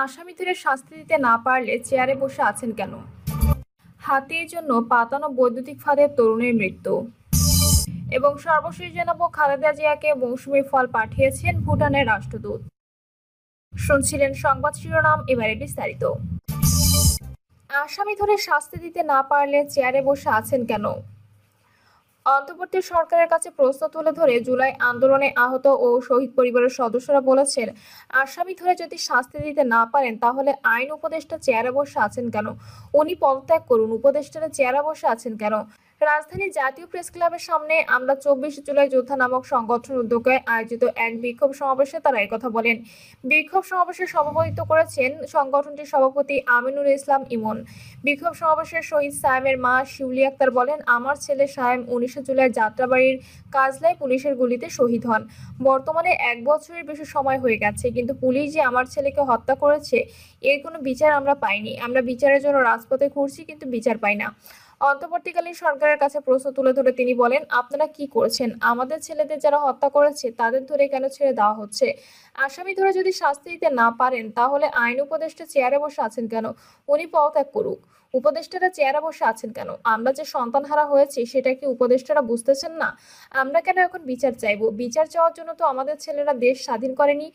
আসামিদের শাস্তি দিতে না পারলে চেয়ারে বসে আছেন কেন? হাতির জন্য পাতানো বৈদ্যুতিক ফাঁদে তরুণীর মৃত্যু। এবং সর্বশেষ জানাবো, খালেদা জিয়াকে মৌসুমী ফল পাঠিয়েছেন ভুটানের রাষ্ট্রদূত। শুনছিলেন সংবাদ শিরোনাম, এবারে বিস্তারিত। আসামি ধরে শাস্তি দিতে না পারলে চেয়ারে বসে আছেন কেন? অন্তর্বর্তী সরকারের কাছে প্রশ্ন তুলে ধরে জুলাই আন্দোলনে আহত ও শহীদ পরিবারের সদস্যরা বলেছেন, আসামি ধরে যদি শাস্তি দিতে না পারেন তাহলে আইন উপদেষ্টা চেয়ারে বসে আছেন কেন? উনি পদত্যাগ করুন, উপদেষ্টারা চেয়ারে বসে আছেন কেন? রাজধানীর জাতীয় প্রেস ক্লাবের সামনে আমরা 24 জুলাই যোদ্ধা নামক সংগঠনের উদ্যোগে আয়োজিত এক বিক্ষোভ সমাবেশে তারা একথা বলেন। বিক্ষোভ সমাবেশে সভাপতিত্ব করেছেন সংগঠনটির সভাপতি আমিনুল ইসলাম ইমন। বিক্ষোভ সমাবেশে শহীদ সায়েমের মা শিউলি আক্তার বলেন, আমার ছেলে সায়েম 19 জুলাই যাত্রাবাড়ির কাজলাই পুলিশের গুলিতে শহীদ হন। বর্তমানে 1 বছরের বেশি সময় হয়ে গেছে, কিন্তু পুলিশ যে আমার ছেলেকে হত্যা করেছে এর কোনো বিচার আমরা পাইনি। আমরা বিচারের জন্য রাজপথে ঘুরছি, কিন্তু বিচার পাই না। অন্তর্বর্তীকালীন সরকারের কাছে প্রশ্ন তুলে ধরে তিনি বলেন, আপনারা কি করেছেন? আমাদের ছেলেদের যারা হত্যা করেছে তাদের ধরে কেন ছেড়ে দেওয়া হচ্ছে? আসামি ধরে যদি শাস্তি দিতে না পারেন তাহলে আইন উপদেষ্টা চেয়ারে বসে আছেন কেন? উনি পদত্যাগ করুক। উপদেষ্টারা চেয়ারে বসে আছেন কেন? আমরা যে সন্তানহারা হয়েছি সেটা কি উপদেষ্টারা বুঝতেছেন না? আমরা কেন এখন বিচার চাইবো? বিচার চাওয়ার জন্য তো আমাদের ছেলেরা দেশ স্বাধীন করেনি।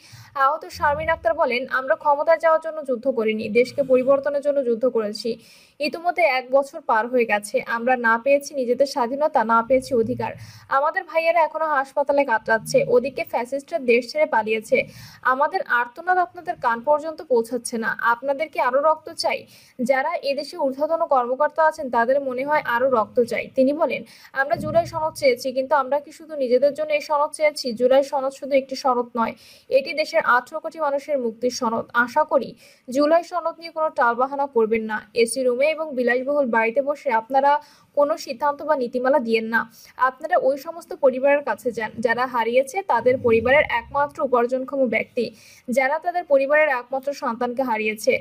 আহত শারমিন আক্তার বলেন, আমরা ক্ষমতায় যাওয়ার জন্য যুদ্ধ করিনি, দেশকে পরিবর্তনের জন্য যুদ্ধ করেছি। ইতিমধ্যে 1 বছর পার হয়ে গেছে, আমরা না পেয়েছি নিজেদের স্বাধীনতা, না পেয়েছি অধিকার। আমাদের ভাইয়েরা এখনো হাসপাতালে কাতরাচ্ছে, ওদিকে ফ্যাসিস্টরা দেশ ছেড়ে পালিয়েছে। আমাদের আর্তনাদ আপনাদের কান পর্যন্ত পৌঁছাচ্ছে না। আপনাদের কি আরো রক্ত চাই? যারা এদেশে ঊর্ধ্বতন কর্মকর্তা আছেন তাদের মনে হয় আরো রক্ত চাই। তিনি বলেন, আমরা জুলাই সনদ চেয়েছি, কিন্তু আমরা কি শুধু নিজেদের জন্য এই সনদ চেয়েছি? জুলাই সনদ শুধু একটি সনদ নয়, এটি দেশের 18 কোটি মানুষের মুক্তির সনদ। আশা করি জুলাই সনদ নিয়ে কোনো টালবাহানা করবেন না। এসি রুমে এবং বিলাসবহুল বাড়িতে বসে আপনারা কোনো সিদ্ধান্ত বা নীতিমালা দিয়েন না। আপনারা ওই সমস্ত পরিবারের কাছে যান যারা হারিয়েছে তাদের পরিবারের একমাত্র উপার্জনক্ষম ব্যক্তি, যারা তাদের পরিবারের একমাত্র সন্তানকে হারিয়েছে।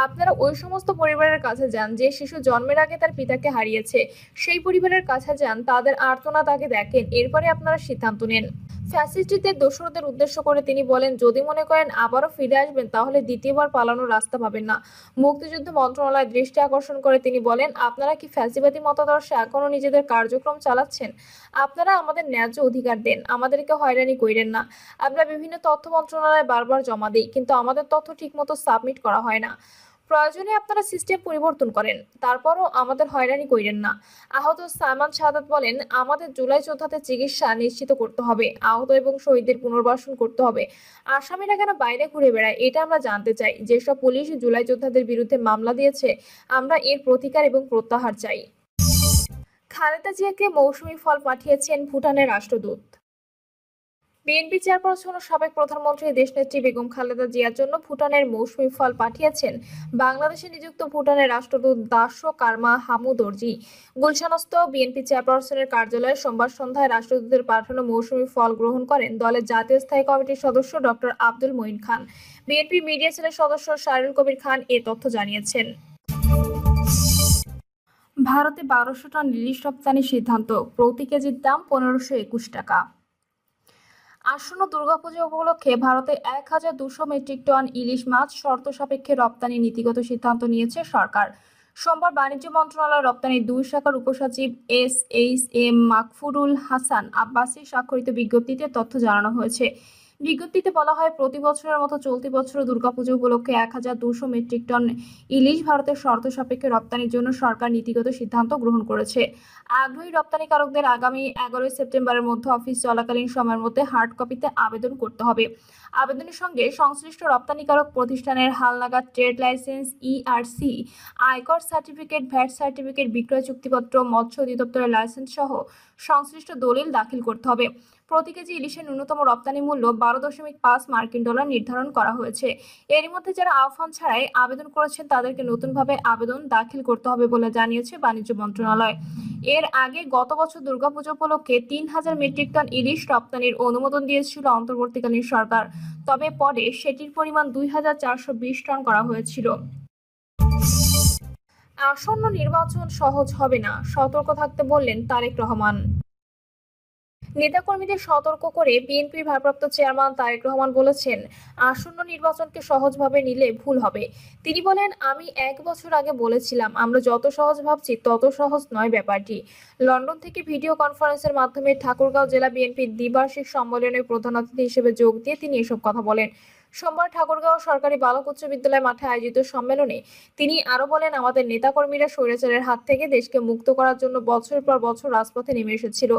আপনারা ওই সমস্ত পরিবারের কাছে যান যে শিশু জন্মের আগে তার পিতাকে হারিয়েছে। সেই পরিবারের কাছে যান, তাদের আর্তনাদ আগে দেখেন, এরপরে আপনারা সিদ্ধান্ত নেন। ফ্যাসিস্টদের দোসরদের উদ্দেশ্য করে তিনি বলেন, যদি মনে করেন আবারও ফিরে আসবেন তাহলে দ্বিতীয়বার পালানোর রাস্তা পাবেন না। মুক্তিযুদ্ধ মন্ত্রণালয়ের দৃষ্টি আকর্ষণ করে তিনি বলেন, আপনারা কি ফ্যাসিবাদী মতাদর্শে এখনো নিজেদের কার্যক্রম চালাচ্ছেন? আপনারা আমাদের ন্যায্য অধিকার দেন, আমাদেরকে হয়রানি কইরেন না। আমরা বিভিন্ন তথ্য মন্ত্রণালয়ে বারবার জমা দিই, কিন্তু আমাদের তথ্য ঠিকমতো সাবমিট করা হয় না। প্রয়োজনে আপনারা সিস্টেম পরিবর্তন করেন, তারপরও আমাদের হয়রানি কইরেন না। আহত সাইমান শাহাদাত বলেন, আমাদের জুলাই যোদ্ধাদের চিকিৎসা নিশ্চিত করতে হবে, আহত এবং শহীদদের পুনর্বাসন করতে হবে। আসামিরা কেন বাইরে ঘুরে বেড়ায় এটা আমরা জানতে চাই। যেসব পুলিশ জুলাই যোদ্ধাদের বিরুদ্ধে মামলা দিয়েছে আমরা এর প্রতিকার এবং প্রত্যাহার চাই। খালেদা জিয়াকে মৌসুমী ফল পাঠিয়েছেন ভুটানের রাষ্ট্রদূত। বিএনপি চেয়ারপারসন ও সাবেক প্রধানমন্ত্রী দেশনেত্রী বেগম খালেদা জিয়ার জন্য ভুটানের মৌসুমী ফল পাঠিয়েছেন বাংলাদেশে নিযুক্ত ভুটানের রাষ্ট্রদূত দাসো কারমা হামুদর্জি। গুলশানস্থ বিএনপি চেয়ারপারসনের কার্যালয়ে সোমবার সন্ধ্যায় রাষ্ট্রদূতের পাঠানো মৌসুমী ফল গ্রহণ করেন দলের জাতীয় স্থায়ী কমিটির সদস্য ডক্টর আব্দুল মঈন খান। বিএনপি মিডিয়া সেলের সদস্য শাহরুল কবির খান এ তথ্য জানিয়েছেন। ভারতে 1200 টন ইলিশ রপ্তানির সিদ্ধান্ত, প্রতি কেজির দাম 1521 টাকা। আসন্ন দুর্গাপূজা উপলক্ষে ভারতে 1200 মেট্রিক টন ইলিশ মাছ শর্ত সাপেক্ষে রপ্তানি নীতিগত সিদ্ধান্ত নিয়েছে সরকার। সোমবার বাণিজ্য মন্ত্রণালয়ের রপ্তানি 2 শাখার উপসচিব SHM মাকফুরুল হাসান আব্বাসী স্বাক্ষরিত বিজ্ঞপ্তিতে তথ্য জানানো হয়েছে। বিজ্ঞপ্তিতে বলা হয়, প্রতি বছরের মতো চলতি বছরও দুর্গাপুজো উপলক্ষে 1200 মেট্রিক টন ইলিশ ভারতের শর্ত সাপেক্ষে রপ্তানির জন্য সরকার নীতিগত সিদ্ধান্ত গ্রহণ করেছে। আগ্রহী রপ্তানিকারকদের আগামী 11 সেপ্টেম্বরের মধ্যে অফিস চলাকালীন সময়ের মধ্যে হার্ড কপিতে আবেদন করতে হবে। আবেদনের সঙ্গে সংশ্লিষ্ট রপ্তানিকারক প্রতিষ্ঠানের হালনাগাদ ট্রেড লাইসেন্স, ERC, আয়কর সার্টিফিকেট, ভ্যাট সার্টিফিকেট, বিক্রয় চুক্তিপত্র, মৎস্য অধিদপ্তরের লাইসেন্স সহ সংশ্লিষ্ট দলিল দাখিল করতে হবে। প্রতি কেজি ইলিশের ন্যূনতম রপ্তানি মূল্য 12.5 মার্কিন ডলার নির্ধারণ করা হয়েছে। এর মধ্যে যারা আহ্বান ছাড়াই আবেদন করেছেন তাদেরকে নতুনভাবে আবেদন দাখিল করতে হবে বলে জানিয়েছে বাণিজ্য মন্ত্রণালয়। এর আগে গত বছর দুর্গাপুজো উপলক্ষে 3000 মেট্রিক টন ইলিশ রপ্তানির অনুমোদন দিয়েছিল অন্তর্বর্তীকালীন সরকার, তবে পরে সেটির পরিমাণ 2420 টন করা হয়েছিল। আসন্ন নির্বাচন সহজ হবে না, সতর্ক থাকতে বললেন তারেক রহমান। নেতাকর্মীদের সতর্ক করে বিএনপির ভারপ্রাপ্ত চেয়ারম্যান তারেক রহমান বলেছেন, আসন্ন নির্বাচনকে সহজভাবে নিলে ভুল হবে। তিনি বলেন, আমি 1 বছর আগে বলেছিলাম আমরা যত সহজ ভাবছি তত সহজ নয় ব্যাপারটি। লন্ডন থেকে ভিডিও কনফারেন্সের মাধ্যমে ঠাকুরগাঁও জেলা বিএনপির দ্বিবার্ষিক সম্মেলনে প্রধান অতিথি হিসেবে যোগ দিয়ে তিনি এসব কথা বলেন। সোমবার ঠাকুরগাঁও সরকারি বালক উচ্চ বিদ্যালয় মাঠে আয়োজিত সম্মেলনে তিনি আরো বলেন, আমাদের নেতাকর্মীরা স্বৈরাচারের হাত থেকে দেশকে মুক্ত করার জন্য বছরের পর বছর রাজপথে নেমে এসেছিল।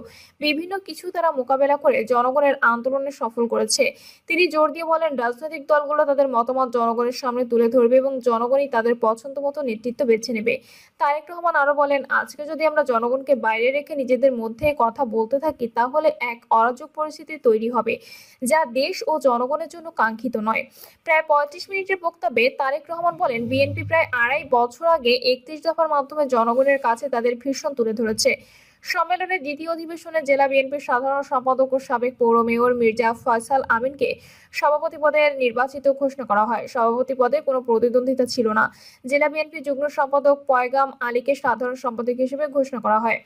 বিভিন্ন কিছু তারা মোকাবেলা করে জনগণের আন্দোলনে সফল করেছে। তিনি জোর দিয়ে বলেন, রাজনৈতিক দলগুলো তাদের মতামত জনগণের সামনে তুলে ধরবে এবং জনগণই তাদের পছন্দ মতো নেতৃত্ব বেছে নেবে। তারেক রহমান আরো বলেন, আজকে যদি আমরা জনগণকে বাইরে রেখে নিজেদের মধ্যে কথা বলতে থাকি তাহলে এক অরাজক পরিস্থিতি তৈরি হবে, যা দেশ ও জনগণের জন্য কাঙ্ক্ষিত নয়। প্রায় 35 মিনিটের বক্তব্যে তারেক রহমান বলেন, বিএনপি প্রায় 2.5 বছর আগে 31 দফার মাধ্যমে জনগণের কাছে তাদের ভীষণ তুলে ধরেছে। সম্মেলনের দ্বিতীয় অধিবেশনে জেলা বিএনপির সাধারণ সম্পাদক ও সাবেক পৌর মেয়র মির্জা ফয়সাল আমিনকে সভাপতি পদে নির্বাচিত ঘোষণা করা হয়। সভাপতি পদে কোনো প্রতিদ্বন্দ্বিতা ছিল না। জেলা বিএনপির যুগ্ম সম্পাদক পয়গাম আলীকে সাধারণ সম্পাদক হিসেবে ঘোষণা করা হয়।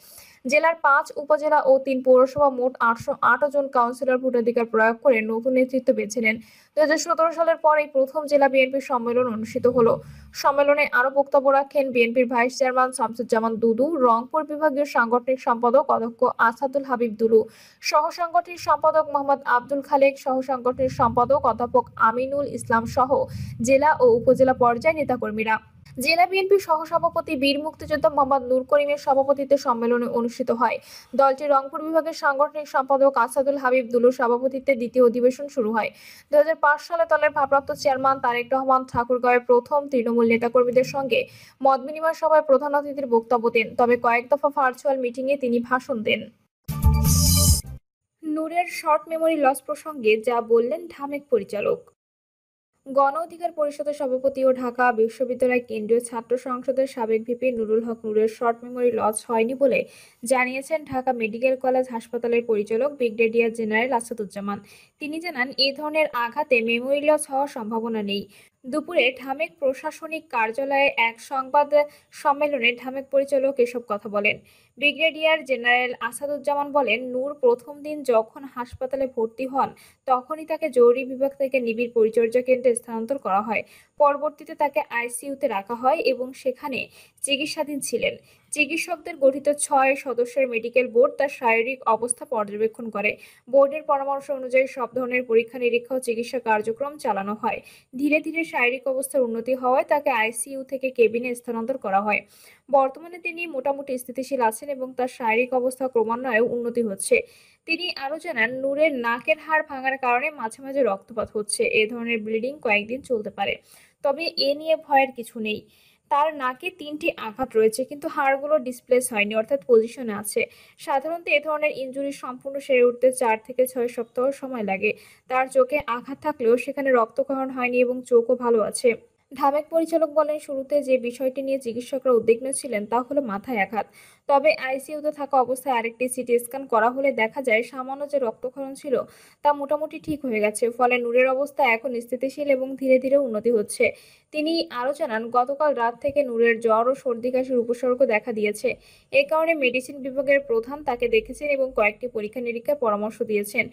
জেলার 5 উপজেলা ও 3 পৌরসভা মোট 808 জন কাউন্সিলর ভোটাধিকার প্রয়োগ করে নতুন নেতৃত্ব বেছে নেন। 2017 সালের পর এই প্রথম জেলা বিএনপির সম্মেলন অনুষ্ঠিত হলো। সম্মেলনে আরো বক্তব্য রাখেন বিএনপির ভাইস চেয়ারম্যান শামসুজ্জামান দুদু, রংপুর বিভাগীয় সাংগঠনিক সম্পাদক অধ্যক্ষ আসাদুল হাবিব দুলু, সহ সাংগঠনিক সম্পাদক মোহাম্মদ আব্দুল খালেক, সহ সাংগঠনিক সম্পাদক অধ্যাপক আমিনুল ইসলাম সহ জেলা ও উপজেলা পর্যায়ে নেতাকর্মীরা। জেলা বিএনপির সহসভাপতি বীর মুক্তিযোদ্ধা মোহাম্মদ নূর করিমের সভাপতিত্বে সম্মেলনে অনুষ্ঠিত হয়। দলটির রংপুর বিভাগের সাংগঠনিক সম্পাদক আসাদুল হাবিব দুলুর সভাপতিত্বে দ্বিতীয় অধিবেশন শুরু হয়। 2005 সালে দলের ভারপ্রাপ্ত চেয়ারম্যান তারেক রহমান ঠাকুরগাঁওয়ে প্রথম তৃণমূল নেতাকর্মীদের সঙ্গে মত বিনিময় সভায় প্রধান অতিথির বক্তব্য দেন, তবে কয়েক দফা ভার্চুয়াল মিটিংয়ে তিনি ভাষণ দেন। নূরের শর্ট মেমোরি লস প্রসঙ্গে যা বললেন ঢামেক পরিচালক। গণ অধিকার পরিষদের সভাপতি ও ঢাকা বিশ্ববিদ্যালয় কেন্দ্রীয় ছাত্র সংসদের সাবেক ভিপি নুরুল হক নূরের শর্ট মেমোরি লস হয়নি বলে জানিয়েছেন ঢাকা মেডিকেল কলেজ হাসপাতালের পরিচালক ব্রিগেডিয়ার জেনারেল আসাদুজ্জামান। তিনি জানান, এই ধরনের আঘাতে মেমোরি লস হওয়ার সম্ভাবনা নেই। দুপুরে ঢামেক প্রশাসনিক কার্যালয়ে এক সংবাদ সম্মেলনে ঢামেক পরিচালক এসব কথা বলেন। ব্রিগেডিয়ার জেনারেল আসাদুজ্জামান বলেন, নূর প্রথম দিন যখন হাসপাতালে ভর্তি হন তখনই তাকে জরুরি বিভাগ থেকে নিবিড় পরিচর্যা কেন্দ্রে স্থানান্তর করা হয়। পরবর্তীতে তাকে আইসিইউতে রাখা হয় এবং সেখানে চিকিৎসাধীন ছিলেন। চিকিৎসকদের গঠিত 6 সদস্যের মেডিকেল বোর্ড তার শারীরিক অবস্থা পর্যবেক্ষণ করে। বোর্ডের পরামর্শ অনুযায়ী সব ধরনের পরীক্ষা নিরীক্ষা ও চিকিৎসা কার্যক্রম চালানো হয়। ধীরে ধীরে শারীরিক অবস্থার উন্নতি হওয়ায় তাকে আইসিইউ থেকে কেবিনে স্থানান্তর করা হয়। বর্তমানে তিনি মোটামুটি স্থিতিশীল আছেন এবং তার শারীরিক অবস্থা ক্রমান্বয়ে উন্নতি হচ্ছে। তিনি আরো জানান, নূরের নাকের হাড় ভাঙার কারণে মাঝে মাঝে রক্তপাত হচ্ছে। এ ধরনের ব্লিডিং কয়েকদিন চলতে পারে, তবে এ নিয়ে ভয়ের কিছু নেই। তার নাকে 3টি আঘাত রয়েছে, কিন্তু হাড়গুলো ডিসপ্লেস হয়নি, অর্থাৎ পজিশনে আছে। সাধারণত এ ধরনের ইনজুরি সম্পূর্ণ সেরে উঠতে 4 থেকে 6 সপ্তাহ সময় লাগে। তার চোখে আঘাত থাকলেও সেখানে রক্তক্ষরণ হয়নি এবং চোখও ভালো আছে। ঢামেক পরিচালক বলেন, শুরুতে যে বিষয়টি নিয়ে চিকিৎসকরা উদ্বিগ্ন ছিলেন তা হলো মাথায় আঘাত। তবে আইসিইউতে থাকা অবস্থায় আরেকটি সিটি স্ক্যান করা হলে দেখা যায় সামান্য যে রক্তক্ষরণ ছিল তা মোটামুটি ঠিক হয়ে গেছে। ফলে নূরের অবস্থা এখন স্থিতিশীল এবং ধীরে ধীরে উন্নতি হচ্ছে। তিনি আরও জানান, গতকাল রাত থেকে নূরের জ্বর ও সর্দি কাশির উপসর্গ দেখা দিয়েছে। এ কারণে মেডিসিন বিভাগের প্রধান তাকে দেখেছেন এবং কয়েকটি পরীক্ষা নিরীক্ষার পরামর্শ দিয়েছেন।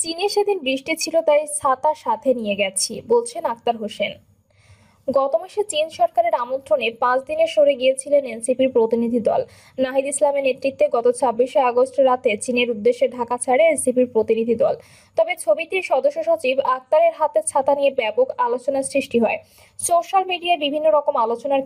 চীনে সেদিন বৃষ্টি ছিল, তাই ছাতা সাথে নিয়ে গেছি, বলছেন আক্তার হোসেন। গত মাসে চীন সরকারের আমন্ত্রণে 5 দিনে সরে গিয়েছিলেন এনসিপির প্রতিনিধি দল। নাহিদ ইসলামের নেতৃত্বে গত 26শে আগস্ট রাতে চীনের উদ্দেশ্যে ঢাকা ছাড়ে এনসিপির প্রতিনিধি দল। তবে ছবিটির সদস্য সচিব আক্তারের হাতে ছাতা নিয়ে ব্যাপক আলোচনার সৃষ্টি হয়। সোশ্যাল মিডিয়ায় বিভিন্ন রকম আলোচনার